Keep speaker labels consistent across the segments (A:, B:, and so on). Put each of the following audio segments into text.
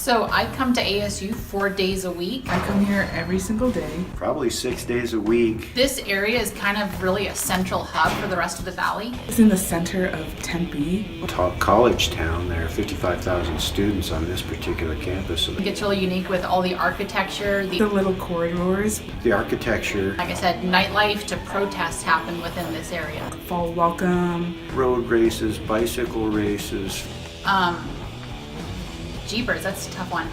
A: So I come to ASU 4 days a week.
B: I come here every single day.
C: Probably 6 days a week.
A: This area is kind of really a central hub for the rest of the valley.
B: It's in the center of Tempe.
C: College town. There are 55,000 students on this particular campus. So
A: It gets really unique with all the architecture,
B: The little corridors.
C: the architecture,
A: like I said, nightlife to protests happen within this area.
B: Fall welcome.
C: road races, bicycle races.
A: Jeepers, that's a tough one.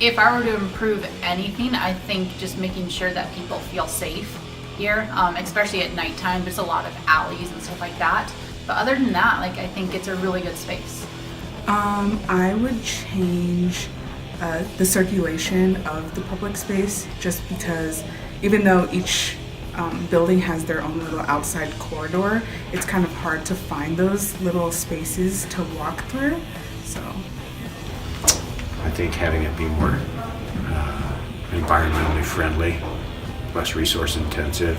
A: If I were to improve anything, I think just making sure that people feel safe here, especially at nighttime. There's a lot of alleys and stuff like that. But other than that, I think it's a really good space.
B: I would change the circulation of the public space, just because even though each building has their own little outside corridor, it's kind of hard to find those little spaces to walk through. So
C: I think having it be more environmentally friendly, less resource intensive,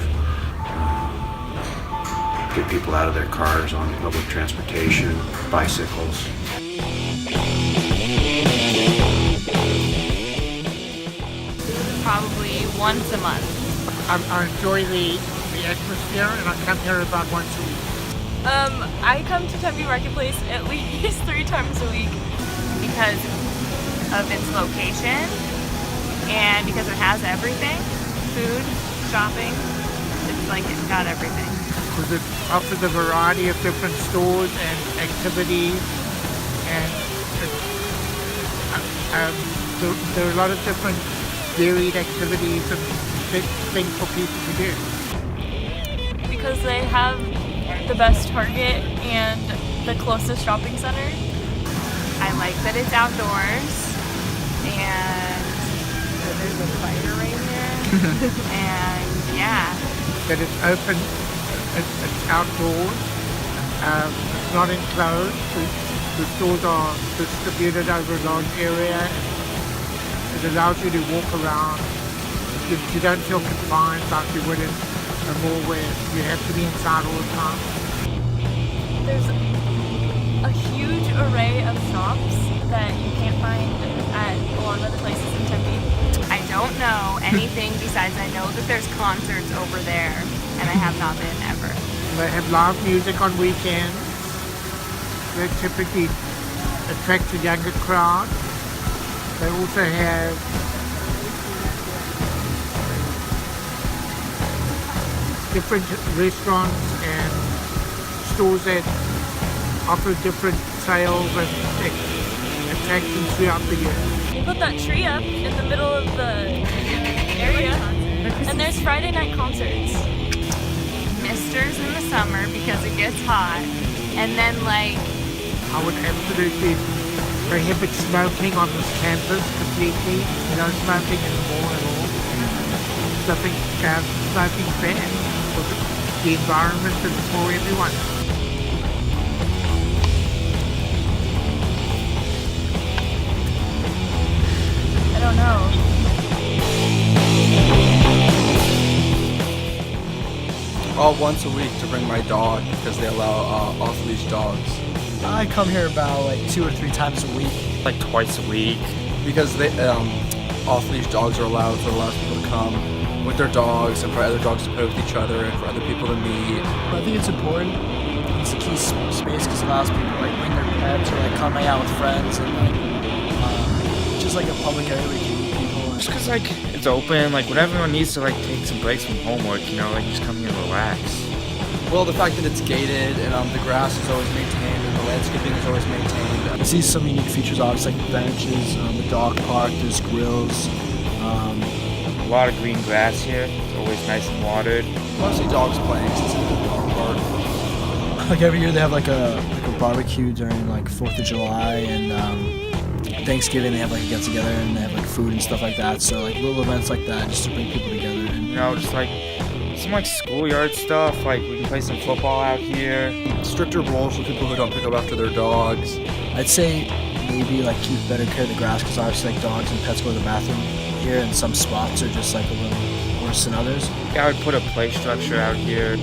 C: get people out of their cars on public transportation, bicycles.
D: Probably once a month.
E: I enjoy the atmosphere, and I come here about once a week.
D: I come to Tempe Marketplace at least 3 times a week because of its location and because it has everything, food, shopping. It's got everything.
E: Because it offers a variety of different stores and activities, and there are a lot of different varied activities and things for people to do.
D: Because they have the best Target and the closest shopping center. I like that it's outdoors and that there's a fire right here. And yeah.
E: That it's open, it's outdoors, it's not enclosed. The stores are distributed over a large area, and it allows you to walk around. You don't feel confined like you would in a mall where you have to be inside all the time.
D: There's a huge array of shops that you can't find at a lot of other places in Tempe. I don't know anything besides I know that there's concerts over there, and I have not been ever.
E: They have live music on weekends. They typically attract a younger crowd. They also have different restaurants and stores that offer different sales and attractions throughout the year.
D: They put that tree up in the middle of the area, and there's Friday night concerts. Misters in the summer because it gets hot, and then
E: I would absolutely prohibit smoking on this campus completely. No smoking anymore at all. Smoking bad for the environment and for everyone.
D: I don't know.
F: Once a week to bring my dog because they allow off-leash dogs.
G: I come here about 2 or 3 times a week.
H: Like twice a week.
F: Because they off-leash dogs are allowed, so it allows people to come with their dogs and for other dogs to play with each other and for other people to meet.
G: I think it's important. It's a key space because it allows people to bring their pets or come hang out with friends and just a public area where you can meet people.
H: Just because it's open, when everyone needs to take some breaks from homework, just come here and relax.
F: Well, the fact that it's gated and the grass is always maintained and the landscaping is always maintained.
G: I see some unique features, obviously, like the benches, the dog park, there's grills.
H: A lot of green grass here. It's always nice and watered.
F: Mostly dogs playing since it's a dog park.
G: Every year they have a barbecue during 4th of July and Thanksgiving. They have a get together and they have food and stuff like that. So little events like that just to bring people together. And
H: Just some schoolyard stuff. We can play some football out here.
F: Stricter rules for people who don't pick up after their dogs.
G: I'd say maybe keep better care of the grass because obviously dogs and pets go to the bathroom here, and some spots are just a little worse than others.
H: Yeah, I would put a play structure out here.